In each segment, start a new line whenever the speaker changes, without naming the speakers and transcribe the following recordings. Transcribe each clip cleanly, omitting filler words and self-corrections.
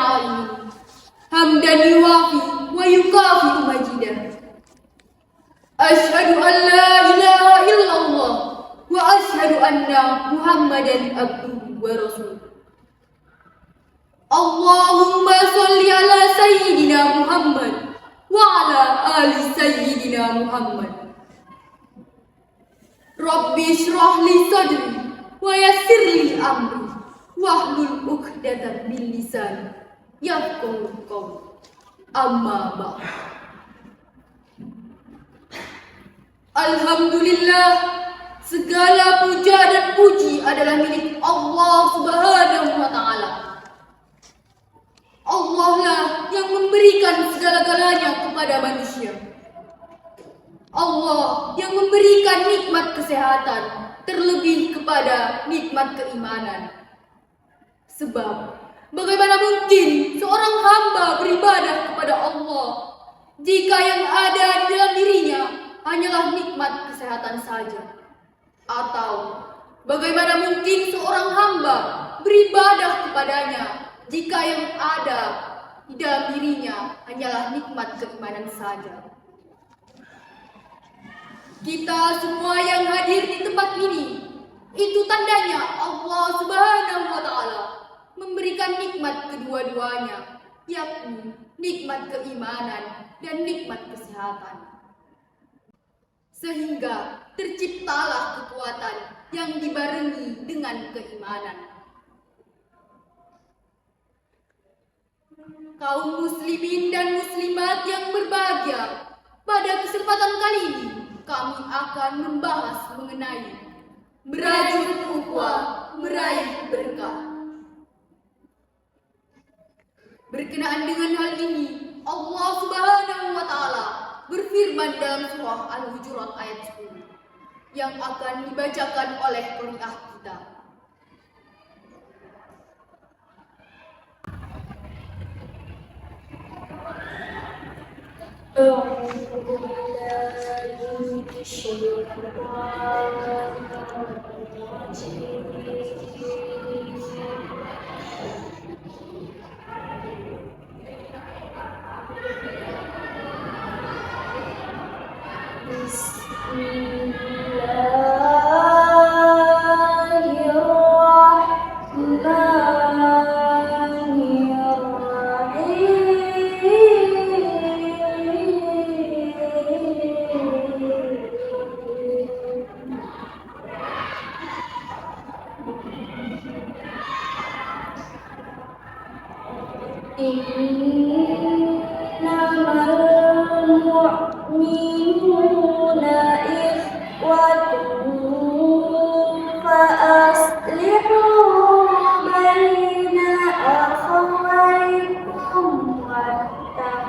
الدائمين حمدا يوافي ويكافئ مجيدا أشهد أن لا إله إلا الله وأشهد أن محمدا عبده ورسوله اللهم صل على سيدنا محمد وعلى آل سيدنا محمد ربي اشرح لي صدري ويسر لي أمري واحلل عقدة من لساني يفقهوا قولي أما بعد Alhamdulillah, segala puja dan puji adalah milik Allah Subhanahu wa Ta'ala. Allah lah yang memberikan segala-galanya kepada manusia. Allah yang memberikan nikmat kesehatan, terlebih kepada nikmat keimanan. Sebab bagaimana mungkin seorang hamba beribadah kepada Allah jika yang ada di dalam dirinya hanyalah nikmat kesehatan saja? Atau bagaimana mungkin seorang hamba beribadah kepadanya jika yang ada di dalam dirinya hanyalah nikmat keimanan saja? Kita semua yang hadir di tempat ini, itu tandanya Allah Subhanahu wa Ta'ala memberikan nikmat kedua-duanya, yakni nikmat keimanan dan nikmat kesehatan. Sehingga terciptalah kekuatan yang dibarengi dengan keimanan. Kaum muslimin dan muslimat yang berbahagia, pada kesempatan kali ini kami akan membahas mengenai merajut ukhuwah, meraih berkah. Berkenaan dengan hal ini, Allah Subhanahu wa Ta'ala berfirman dalam surah Al-Hujurat ayat 10 yang akan dibacakan oleh qari'ah kita.
Innamal mu'minuna ikhwatun fa aslihu baina akhawaykum wattaqullah.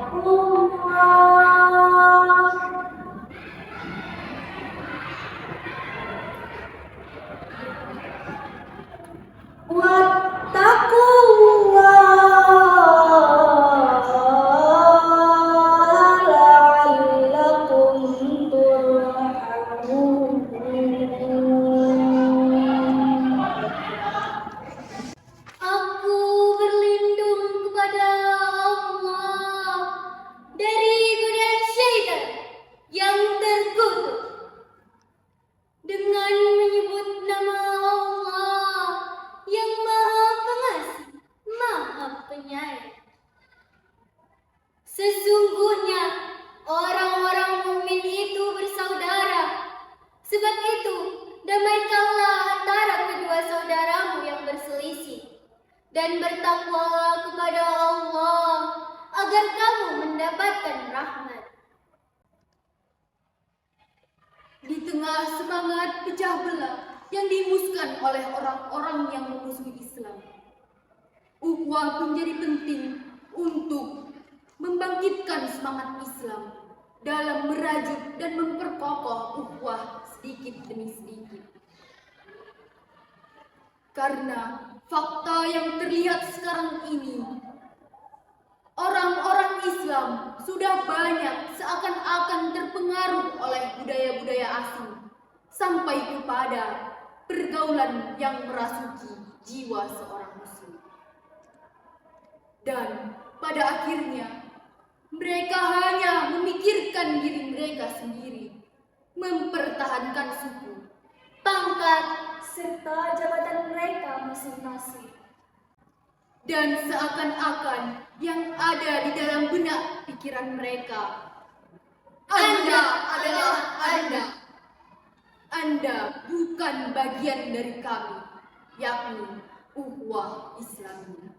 Sesungguhnya orang-orang mukmin itu bersaudara. Sebab itu, damaikanlah antara kedua saudaramu yang berselisih, dan bertakwalah kepada Allah agar kamu mendapatkan rahmat. Di tengah semangat pecah belah yang dihembuskan oleh orang-orang yang memusuhi Islam, ukhuwah menjadi penting untuk membangkitkan semangat Islam dalam merajut dan memperkokoh ukhuwah sedikit demi sedikit. Karena fakta yang terlihat sekarang ini, orang-orang Islam sudah banyak seakan-akan terpengaruh oleh budaya-budaya asing sampai kepada pergaulan yang merasuki jiwa seorang muslim. Dan pada akhirnya mereka hanya memikirkan diri mereka sendiri, mempertahankan suku, pangkat,
serta jabatan mereka masing-masing.
dan seakan-akan yang ada di dalam benak pikiran mereka, Anda adalah Anda. Anda bukan bagian dari kami, yakni ukhuwah Islamiyah.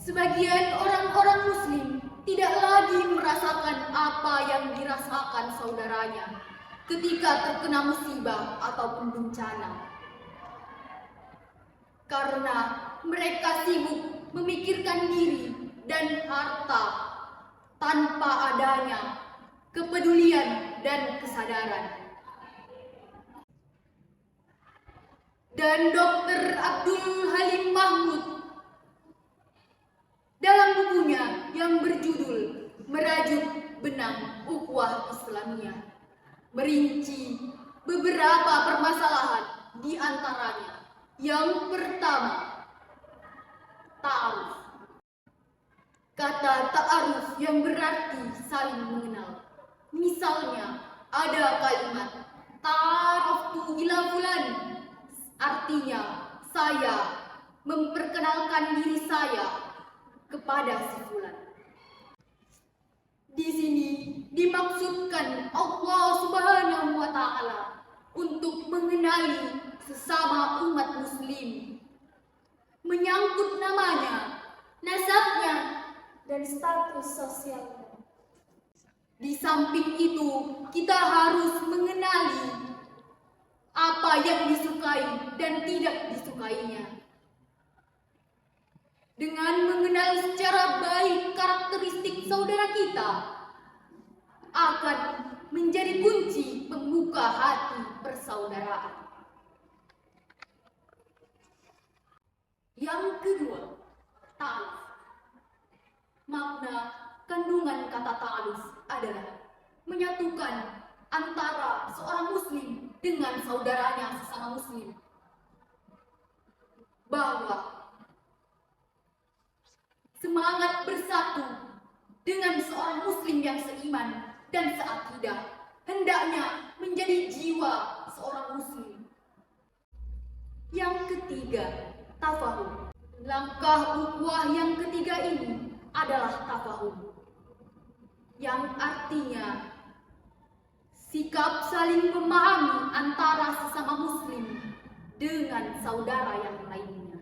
Sebagian orang-orang Muslim tidak lagi merasakan apa yang dirasakan saudaranya ketika terkena musibah ataupun bencana. Karena mereka sibuk memikirkan diri dan harta tanpa adanya kepedulian dan kesadaran. Dan Dr. Abdul Halim Mahmud dalam bukunya yang berjudul Merajuk Benang Ukhuwah Islamiyah merinci beberapa permasalahan, di antaranya yang pertama, ta'aruf. Kata ta'aruf yang berarti saling mengenal. Misalnya ada kalimat ta'araftu ila fulan, artinya saya memperkenalkan diri saya kepada si fulan. Di sini dimaksudkan Allah Subhanahu wa Ta'ala untuk mengenali sesama umat Muslim, menyangkut namanya, nasabnya,
dan status sosialnya.
Di samping itu, kita harus mengenali apa yang disukai dan tidak disukainya. Dengan mengenal secara baik karakteristik saudara kita, akan menjadi kunci pembuka hati persaudaraan. Yang kedua, ta'aluf. Makna kandungan kata ta'aluf adalah menyatukan antara seorang muslim dengan saudaranya sesama muslim. Bahwa semangat bersatu dengan seorang muslim yang seiman dan seakidah hendaknya menjadi jiwa seorang muslim. Yang ketiga, tafahum. Langkah ukhuwah yang ketiga ini adalah tafahum, yang artinya sikap saling memahami antara sesama muslim dengan saudara yang lainnya,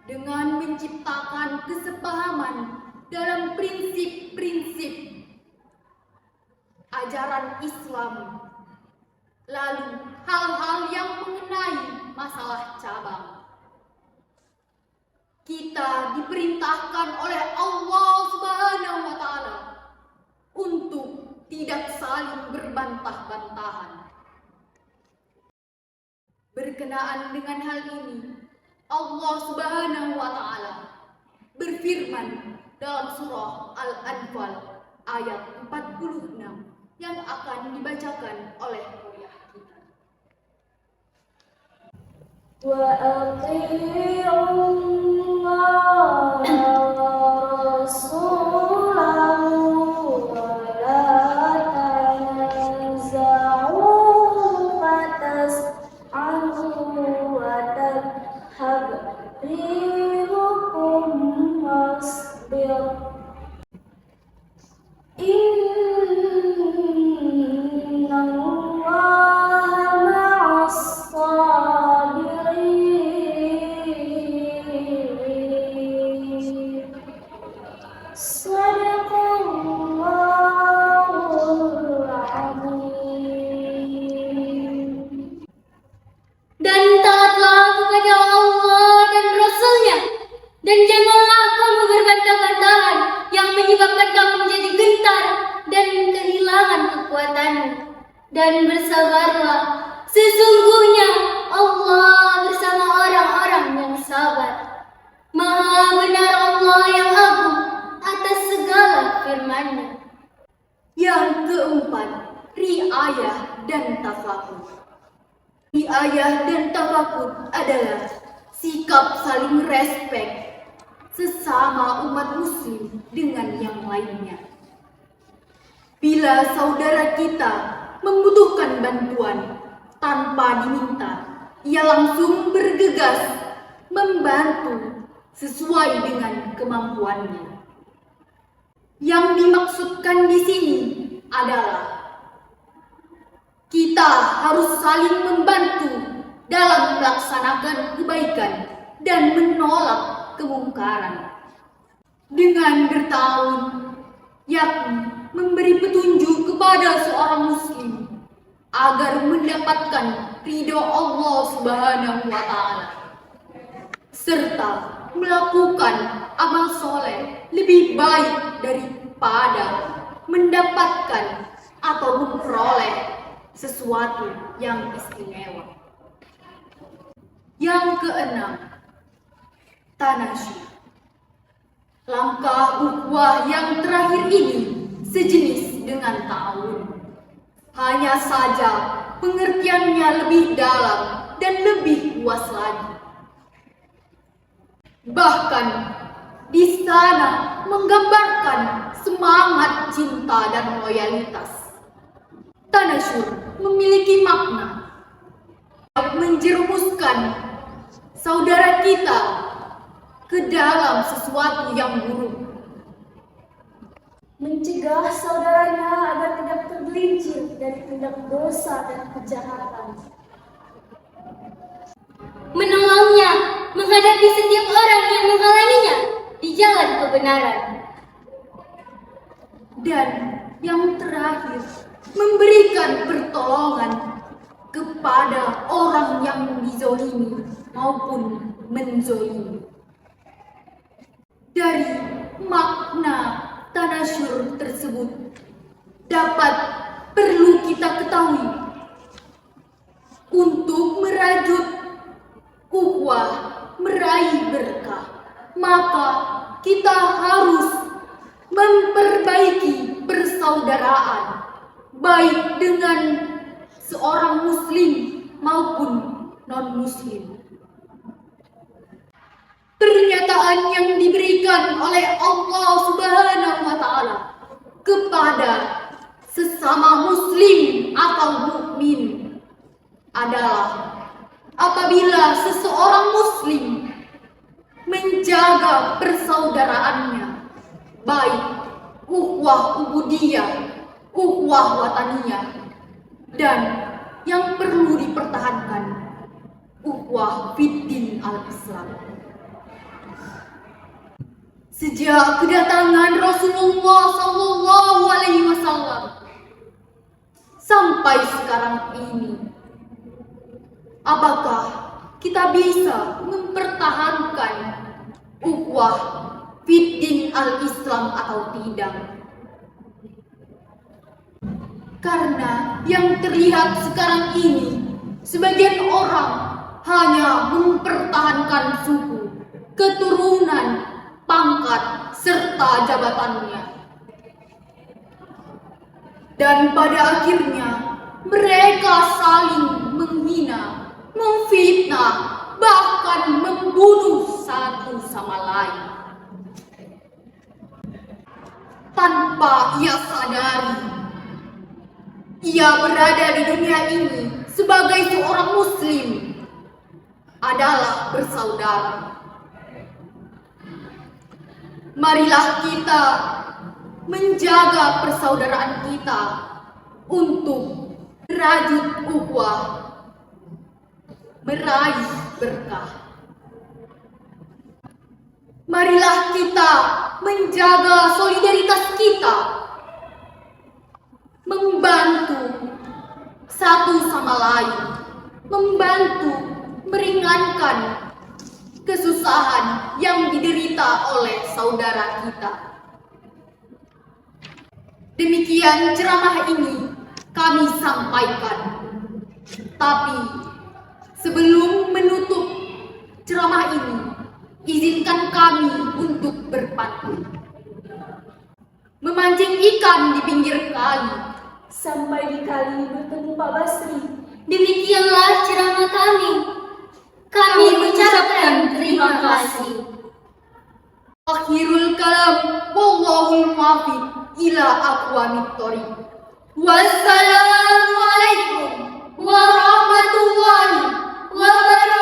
dengan menciptakan kesepahaman dalam prinsip-prinsip ajaran Islam, lalu hal-hal yang mengenai masalah cabang. Kita diperintahkan oleh Allah Subhanahu wa Ta'ala untuk tidak saling berbantah-bantahan. Berkenaan dengan hal ini, Allah Subhanahu wa Ta'ala berfirman dalam surah Al-Anfal ayat 46 yang akan dibacakan oleh kuliah kita.
Wa atii'ullaha wa rasulahu wa la tanaza'u fatas'alu wa tadhhab rihukum wasbir. Inna Allaha ma'as sabirin. Sadaqallahul azim.
Dan taatlah kepada Allah dan Rasul-Nya, dan janganlah kamu berbantah-bantahan yang menyebabkan kamu menjadi gentar dan kehilangan kekuatanmu. Dan bersabarlah, sesungguhnya Allah bersama orang-orang yang sabar. Maha benar Allah yang agung atas segala firman-Nya.
Yang keempat, riayah dan tafakur. Riayah dan tafakur adalah sikap saling respek sesama umat muslim dengan yang lainnya. Bila saudara kita membutuhkan bantuan tanpa diminta, ia langsung bergegas membantu sesuai dengan kemampuannya. Yang dimaksudkan di sini adalah kita harus saling membantu dalam melaksanakan kebaikan dan menolak kemungkaran dengan bertahun, yakni memberi petunjuk kepada seorang muslim agar mendapatkan ridho Allah Subhanahu wa Ta'ala, serta melakukan amal soleh lebih baik daripada mendapatkan atau memperoleh sesuatu yang istimewa. Yang keenam, tanasyu. Langkah ukhuwah yang terakhir ini sejenis dengan ta'awun. Hanya saja pengertiannya lebih dalam dan lebih luas lagi. Bahkan di sana menggambarkan semangat cinta dan loyalitas. Tanasyur memiliki makna menjerumuskan saudara kita ke dalam sesuatu yang buruk,
mencegah saudaranya agar tidak tergelincir dari tindak dosa dan kejahatan,
Menolongnya menghadapi setiap orang yang menghalanginya di jalan kebenaran.
dan yang terakhir memberikan pertolongan kepada orang yang dizolimi maupun menzolimi. Dari makna tanasyur tersebut dapat perlu kita ketahui untuk merajut ukhuwah, meraih berkah, maka kita harus memperbaiki persaudaraan baik dengan seorang muslim maupun non-muslim. Pernyataan yang diberikan oleh Allah Subhanahu wa Ta'ala kepada sesama muslim atau mukmin adalah apabila seseorang muslim menjaga persaudaraannya, baik ukhuwah ubudiyah, ukhuwah wataniyah, dan yang perlu dipertahankan ukhuwah fiddin al-Islam. Sejak kedatangan Rasulullah SAW sampai sekarang ini, apakah kita bisa mempertahankan ukhuwah fiddin al-Islam atau tidak? Karena yang terlihat sekarang ini, sebagian orang hanya mempertahankan suku, keturunan, pangkat, serta jabatannya. Dan pada akhirnya mereka saling menghina, memfitnah, bahkan membunuh satu sama lain. Tanpa ia sadari, ia berada di dunia ini sebagai seorang muslim adalah bersaudara. Marilah kita menjaga persaudaraan kita untuk merajut ukhuwah, meraih berkah. Marilah kita menjaga solidaritas kita, membantu satu sama lain, membantu meringankan kesusahan yang diderita oleh saudara kita. Demikian ceramah ini kami sampaikan. Tapi sebelum menutup ceramah ini, izinkan kami untuk berpantun. Memancing ikan di pinggir kali,
sampai di kali bertemu Pak Basri.
Demikianlah ceramah kami. Kami mengucapkan Terima kasih.
Akhirul kalam, wallahul muwaffiq ila aqwamit thoriq. Wassalamualaikum warahmatullahi wabarakatuh.